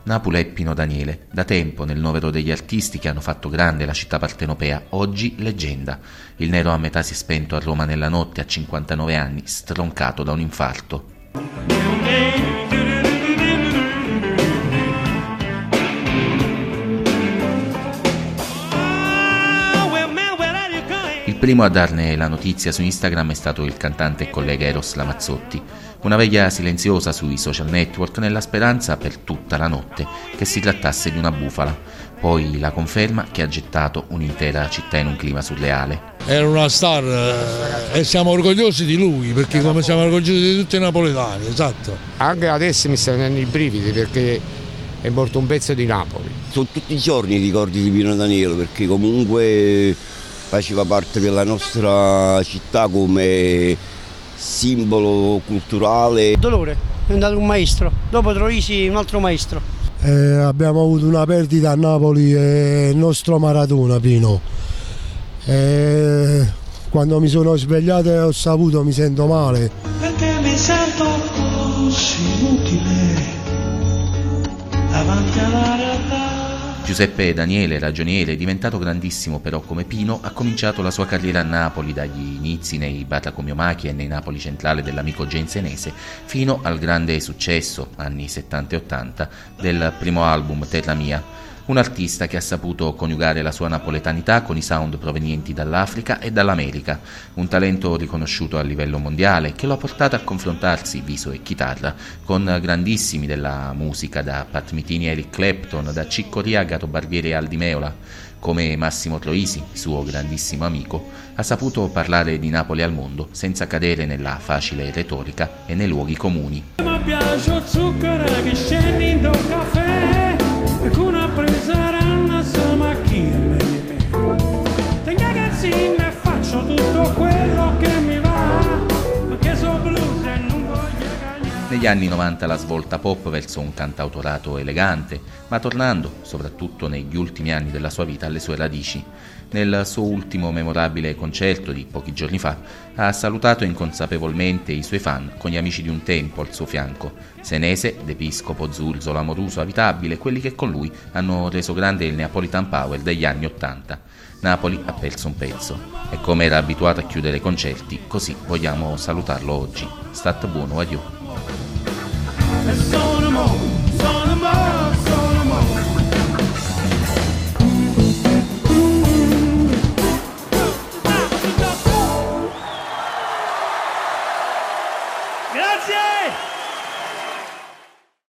Napoli è Pino Daniele, da tempo nel novero degli artisti che hanno fatto grande la città partenopea, oggi leggenda. Il nero a metà si è spento a Roma nella notte a 59 anni, stroncato da un infarto. Il primo a darne la notizia su Instagram è stato il cantante e collega Eros Ramazzotti. Una veglia silenziosa sui social network nella speranza per tutta la notte che si trattasse di una bufala. Poi la conferma che ha gettato un'intera città in un clima surreale. Era una star e siamo orgogliosi di lui, perché come siamo orgogliosi di tutti i napoletani, esatto. Anche adesso mi stanno venendo i brividi perché è morto un pezzo di Napoli. Sono tutti i giorni i ricordi di Pino Daniele, perché comunque faceva parte della nostra città come simbolo culturale. Dolore, è andato un maestro, dopo Troisi un altro maestro. Abbiamo avuto una perdita a Napoli e il nostro Maradona Pino. Quando mi sono svegliato e ho saputo mi sento male. Perché mi sento così inutile davanti alla realtà. Giuseppe Daniele, ragioniere, diventato grandissimo però come Pino, ha cominciato la sua carriera a Napoli dagli inizi nei Batacomiomachia e nei Napoli Centrale dell'amico Gensenese fino al grande successo, anni 70 e 80, del primo album Terra Mia. Un artista che ha saputo coniugare la sua napoletanità con i sound provenienti dall'Africa e dall'America, un talento riconosciuto a livello mondiale che lo ha portato a confrontarsi, viso e chitarra, con grandissimi della musica, da Pat Metheny a Eric Clapton, da Chick Corea a Gato Barbieri e Aldi Meola. Come Massimo Troisi, suo grandissimo amico, ha saputo parlare di Napoli al mondo senza cadere nella facile retorica e nei luoghi comuni. Mi piace zucchero che scendi in un caffè e con una presa una sua macchina. Tengo che sì, ne faccio tutto quello che mi va, perché so blues e non voglio cagnare. Negli anni 90 la svolta pop verso un cantautorato elegante, ma tornando, soprattutto negli ultimi anni della sua vita, alle sue radici. Nel suo ultimo memorabile concerto di pochi giorni fa ha salutato inconsapevolmente i suoi fan con gli amici di un tempo al suo fianco, Senese, D'Episcopo, Zurzo, L'Amoruso, Avitabile, quelli che con lui hanno reso grande il Neapolitan Power degli anni '80. Napoli ha perso un pezzo e come era abituato a chiudere i concerti, così vogliamo salutarlo oggi. Stat buono, adieu. Grazie!